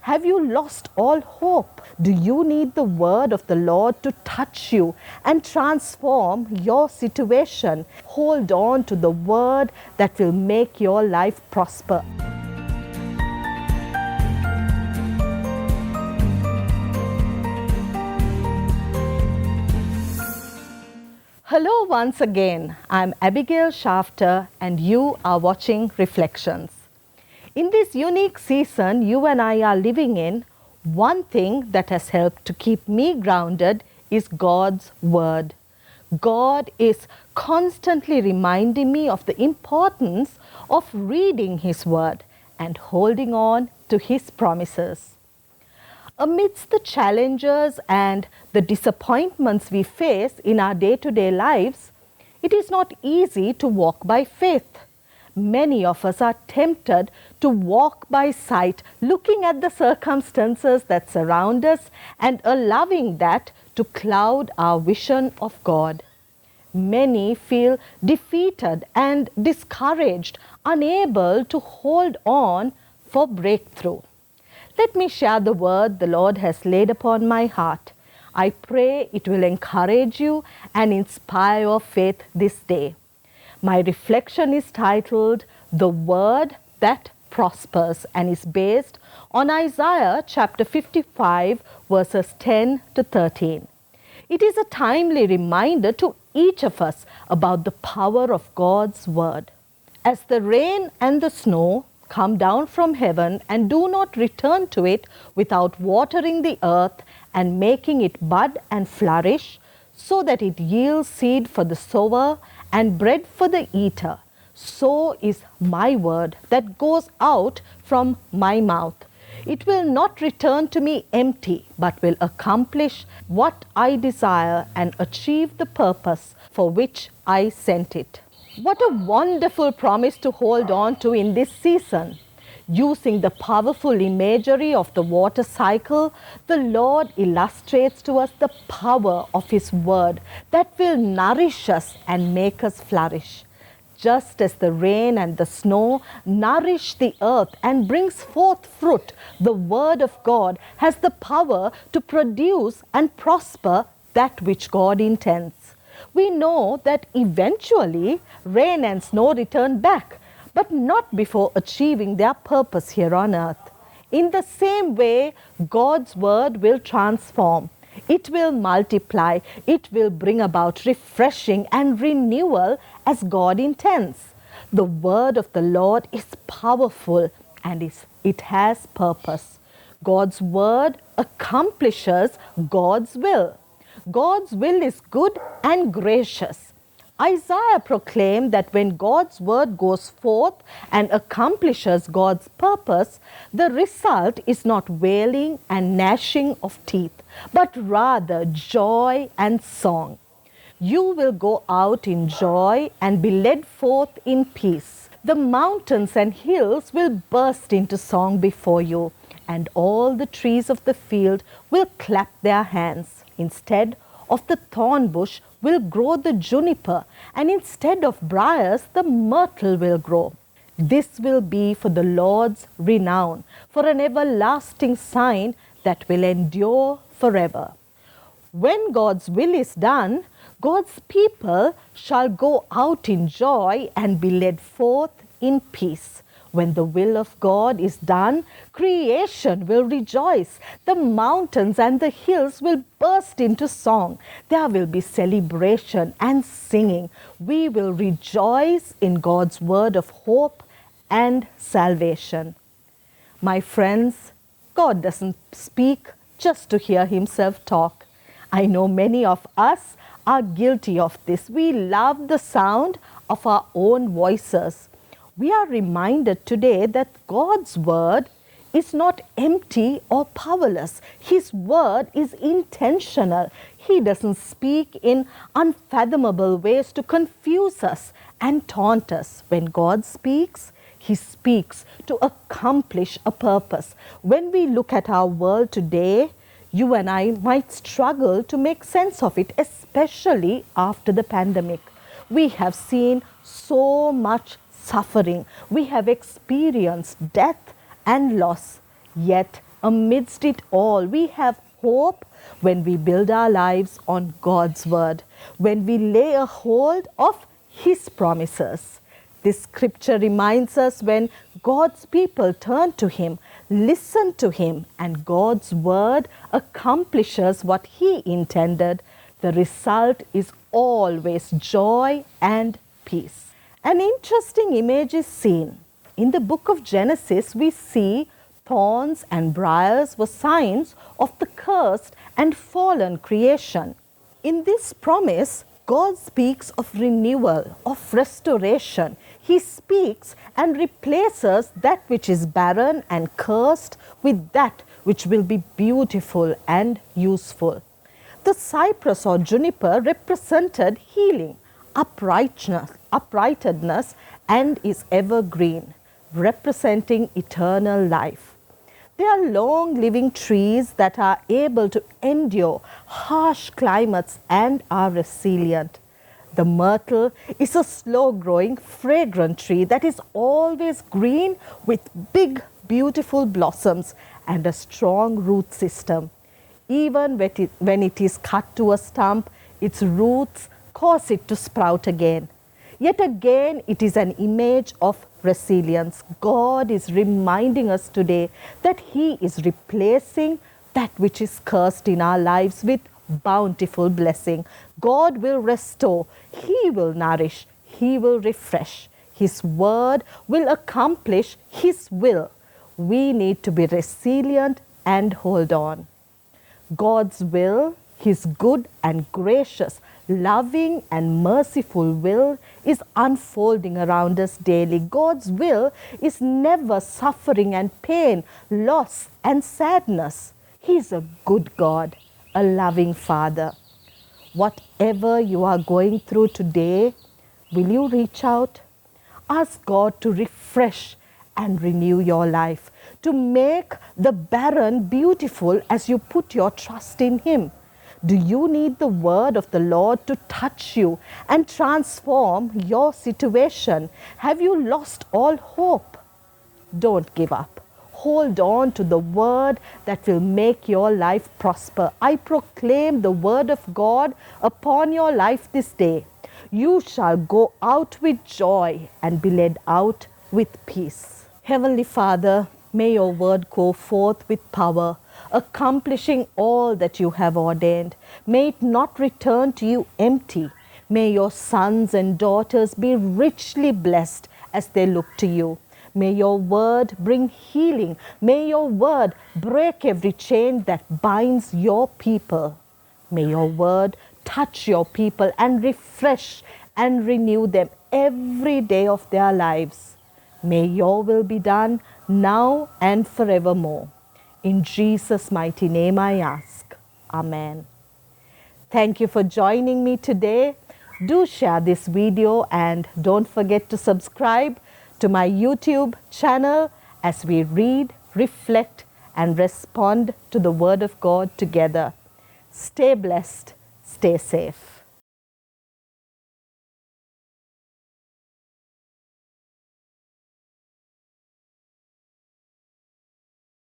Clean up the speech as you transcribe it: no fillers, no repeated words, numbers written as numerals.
Have you lost all hope? Do you need the word of the Lord to touch you and transform your situation? Hold on to the word that will make your life prosper. Hello once again. I'm Abigail Shafter and you are watching Reflections. In this unique season you and I are living in, one thing that has helped to keep me grounded is God's Word. God is constantly reminding me of the importance of reading His Word and holding on to His promises. Amidst the challenges and the disappointments we face in our day-to-day lives, it is not easy to walk by faith. Many of us are tempted to walk by sight, looking at the circumstances that surround us and allowing that to cloud our vision of God. Many feel defeated and discouraged, unable to hold on for breakthrough. Let me share the word the Lord has laid upon my heart. I pray it will encourage you and inspire your faith this day. My reflection is titled, The Word That Prospers, and is based on Isaiah chapter 55 verses 10 to 13. It is a timely reminder to each of us about the power of God's Word. As the rain and the snow come down from heaven and do not return to it without watering the earth and making it bud and flourish, so that it yields seed for the sower and bread for the eater, so is my word that goes out from my mouth. It will not return to me empty, but will accomplish what I desire and achieve the purpose for which I sent it. What a wonderful promise to hold on to in this season. Using the powerful imagery of the water cycle, the Lord illustrates to us the power of His Word that will nourish us and make us flourish. Just as the rain and the snow nourish the earth and brings forth fruit, the Word of God has the power to produce and prosper that which God intends. We know that eventually rain and snow return back, but not before achieving their purpose here on earth. In the same way, God's word will transform. It will multiply. It will bring about refreshing and renewal as God intends. The word of the Lord is powerful and it has purpose. God's word accomplishes God's will. God's will is good and gracious. Isaiah proclaimed that when God's word goes forth and accomplishes God's purpose, the result is not wailing and gnashing of teeth, but rather joy and song. You will go out in joy and be led forth in peace. The mountains and hills will burst into song before you, and all the trees of the field will clap their hands. Instead of the thorn bush will grow the juniper, and instead of briars the myrtle will grow. This will be for the Lord's renown, for an everlasting sign that will endure forever. When God's will is done, God's people shall go out in joy and be led forth in peace. When the will of God is done, creation will rejoice. The mountains and the hills will burst into song. There will be celebration and singing. We will rejoice in God's word of hope and salvation. My friends, God doesn't speak just to hear Himself talk. I know many of us are guilty of this. We love the sound of our own voices. We are reminded today that God's word is not empty or powerless. His word is intentional. He doesn't speak in unfathomable ways to confuse us and taunt us. When God speaks, He speaks to accomplish a purpose. When we look at our world today, you and I might struggle to make sense of it, especially after the pandemic. We have seen so much suffering. We have experienced death and loss. Yet Amidst it all, we have hope when we build our lives on God's word, when we lay a hold of His promises. This scripture reminds us when God's people turn to Him, listen to Him, and God's word accomplishes what He intended, the result is always joy and peace. An interesting image is seen. In the book of Genesis, we see thorns and briars were signs of the cursed and fallen creation. In this promise, God speaks of renewal, of restoration. He speaks and replaces that which is barren and cursed with that which will be beautiful and useful. The cypress or juniper represented healing, uprightness, and is evergreen, representing eternal life. They are long living trees that are able to endure harsh climates and are resilient. The myrtle is a slow growing, fragrant tree that is always green with big, beautiful blossoms and a strong root system. Even when it is cut to a stump, its roots cause it to sprout again. Yet again, it is an image of resilience. God is reminding us today that He is replacing that which is cursed in our lives with bountiful blessing. God will restore, He will nourish, He will refresh. His word will accomplish His will. We need to be resilient and hold on. God's will, His good and gracious, loving and merciful will is unfolding around us daily. God's will is never suffering and pain, loss and sadness. He is a good God, a loving Father. Whatever you are going through today, will you reach out? Ask God to refresh and renew your life, to make the barren beautiful as you put your trust in Him. Do you need the word of the Lord to touch you and transform your situation? Have you lost all hope? Don't give up. Hold on to the word that will make your life prosper. I proclaim the word of God upon your life this day. You shall go out with joy and be led out with peace. Heavenly Father, may your word go forth with power, accomplishing all that you have ordained. May it not return to you empty. May your sons and daughters be richly blessed as they look to you. May your word bring healing. May your word break every chain that binds your people. May your word touch your people and refresh and renew them every day of their lives. May your will be done now and forevermore. In Jesus' mighty name I ask. Amen. Thank you for joining me today. Do share this video and don't forget to subscribe to my YouTube channel as we read, reflect, and respond to the Word of God together. Stay blessed, stay safe.